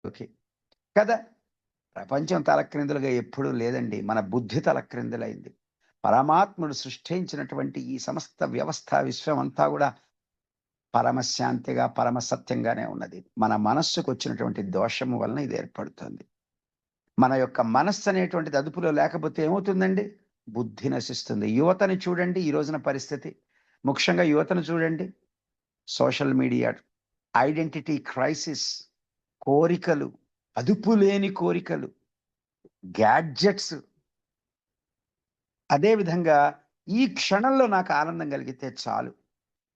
Okay. కదా! ప్రపంచం తలక్రిందులుగా ఎప్పుడూ లేదండి. మన బుద్ధి తలక్రిందులైంది. పరమాత్ముడు సృష్టించినటువంటి ఈ సమస్త వ్యవస్థ, విశ్వమంతా గూడా పరమశాంతిగా, పరమసత్యంగానే ఉన్నది. మన మనస్సుకొచ్చినటువంటి దోషము వలన ఇది ఏర్పడుతుంది. మన యొక్క మనస్సు అనేటువంటిది అదుపులో లేకపోతే ఏమవుతుందండి? బుద్ధి నశిస్తుంది. యువతని చూడండి ఈ రోజున పరిస్థితి. ముఖ్యంగా యువతను చూడండి. సోషల్ మీడియా, ఐడెంటిటీ క్రైసిస్, కోరికలు, అదుపు లేని కోరికలు, గ్యాడ్జెట్స్. అదే విధంగా ఈ క్షణంలో నాకు ఆనందం కలిగితే చాలు.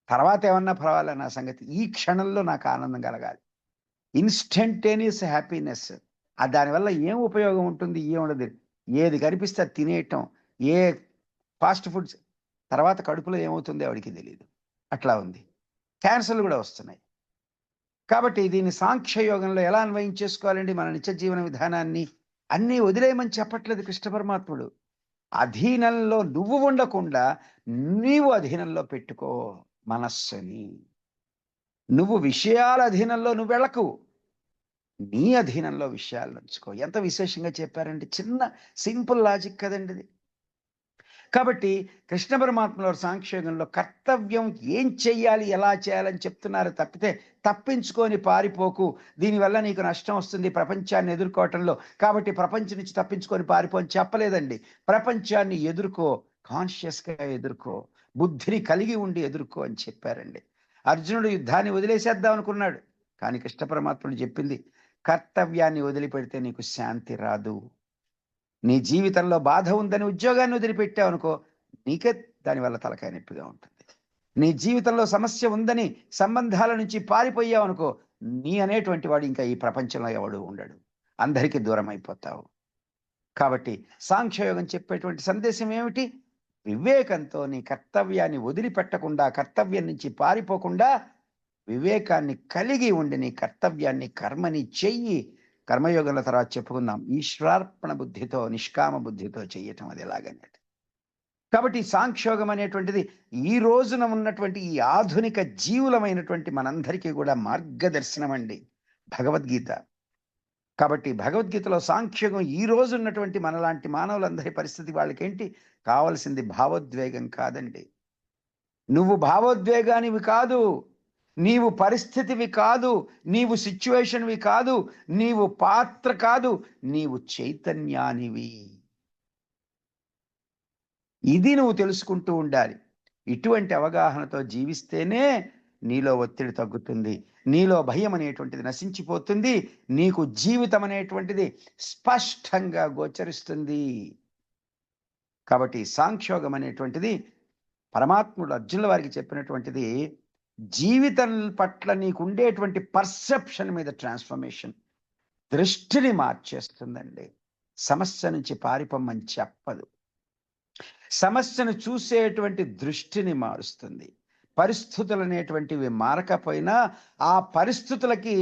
తర్వాత ఏమన్నా పర్వాలే నా సంగతి. ఈ క్షణంలో నాకు ఆనందం కలగాలి. Instantaneous happiness. దానివల్ల ఏం ఉపయోగం ఉంటుంది? ఏముండదు. ఏది కనిపిస్తే అది తినేయటం. ఏ ఫాస్ట్ ఫుడ్స్ తర్వాత కడుపులో ఏమవుతుందో ఎవడికి తెలీదు. అట్లా ఉంది. క్యాన్సర్‌లు గూడా వస్తున్నాయి. కాబట్టి దీన్ని సాంఖ్య యోగంలో ఎలా అన్వయించేసుకోవాలండి మన నిత్య జీవన విధానాన్ని? అన్నీ వదిలేయమని చెప్పట్లేదు కృష్ణ పరమాత్ముడు. అధీనంలో నువ్వు ఉండకుండా నీవు అధీనంలో పెట్టుకో మనస్సుని. నువ్వు విషయాల అధీనంలో నువ్వెళ్ళకు. నీ అధీనంలో విషయాలుంచుకో. ఎంత విశేషంగా చెప్పారండి. చిన్న సింపుల్ లాజిక్ కదండి ఇది. కాబట్టి కృష్ణ పరమాత్మల వారు సాంఖ్యయోగంలో కర్తవ్యం ఏం చెయ్యాలి, ఎలా చేయాలని చెప్తున్నారు తప్పితే తప్పించుకొని పారిపోకు. దీనివల్ల నీకు నష్టం వస్తుంది ప్రపంచాన్ని ఎదుర్కోవటంలో. కాబట్టి ప్రపంచం నుంచి తప్పించుకొని పారిపో అని చెప్పలేదండి. ప్రపంచాన్ని ఎదుర్కో, కాన్షియస్‌గా ఎదుర్కో, బుద్ధిని కలిగి ఉండి ఎదుర్కో అని చెప్పారండి. అర్జునుడు యుద్ధాన్ని వదిలేసేద్దాం అనుకున్నాడు. కానీ కృష్ణ పరమాత్ముడు చెప్పింది కర్తవ్యాన్ని వదిలిపెడితే నీకు శాంతి రాదు. నీ జీవితంలో బాధ ఉందని ఉద్యోగాన్ని వదిలిపెట్టావనుకో, నీకే దానివల్ల తలకాయ నొప్పిగా ఉంటుంది. నీ జీవితంలో సమస్య ఉందని సంబంధాల నుంచి పారిపోయావనుకో, నీ అనేటువంటి వాడు ఇంకా ఈ ప్రపంచంలో ఎవడు ఉండడు. అందరికీ దూరం అయిపోతావు. కాబట్టి సాంఖ్యయోగం చెప్పేటువంటి సందేశం ఏమిటి? వివేకంతో నీ కర్తవ్యాన్ని వదిలిపెట్టకుండా, కర్తవ్యం నుంచి పారిపోకుండా వివేకాన్ని కలిగి ఉండి నీ కర్తవ్యాన్ని, కర్మని చెయ్యి. కర్మయోగంలో తర్వాత చెప్పుకుందాం. ఈశ్వరార్పణ బుద్ధితో, నిష్కామ బుద్ధితో చెయ్యటం అది ఎలాగనేది. కాబట్టి సాంఖ్యయోగం అనేటువంటిది ఈ రోజున ఉన్నటువంటి ఈ ఆధునిక జీవులమైనటువంటి మనందరికీ కూడా మార్గదర్శనం అండి భగవద్గీత. కాబట్టి భగవద్గీతలో సాంఖ్యయోగం ఈ రోజు ఉన్నటువంటి మనలాంటి మానవులందరి పరిస్థితి వాళ్ళకేంటి? కావలసింది భావోద్వేగం కాదండి. నువ్వు భావోద్వేగానివి కాదు. నీవు పరిస్థితివి కాదు. నీవు సిచ్యువేషన్‌వి కాదు. నీవు పాత్ర కాదు. నీవు చైతన్యానివి. ఇది నువ్వు తెలుసుకుంటూ ఉండాలి. ఇటువంటి అవగాహనతో జీవిస్తేనే నీలో ఒత్తిడి తగ్గుతుంది. నీలో భయం అనేటువంటిది నశించిపోతుంది. నీకు జీవితం అనేటువంటిది స్పష్టంగా గోచరిస్తుంది. కాబట్టి సాంఖ్యయోగం అనేటువంటిది పరమాత్ముడు అర్జునుల వారికి చెప్పినటువంటిది జీవితం పట్ల నీకుండేటువంటి పర్సెప్షన్ మీద ట్రాన్స్‌ఫర్మేషన్. దృష్టిని మార్చేస్తుందండి. సమస్య నుంచి పారిపోమ్మని చెప్పదు. సమస్యను చూసేటువంటి దృష్టిని మారుస్తుంది. పరిస్థితులనేటువంటివి మారకపోయినా ఆ పరిస్థితులకి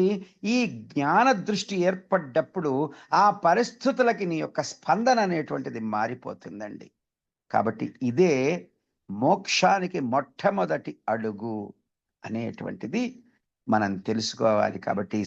ఈ జ్ఞాన దృష్టి ఏర్పడ్డప్పుడు ఆ పరిస్థితులకి నీ యొక్క స్పందన అనేటువంటిది మారిపోతుందండి. కాబట్టి ఇదే మోక్షానికి మొట్టమొదటి అడుగు అనేటువంటిది మనం తెలుసుకోవాలి. కాబట్టి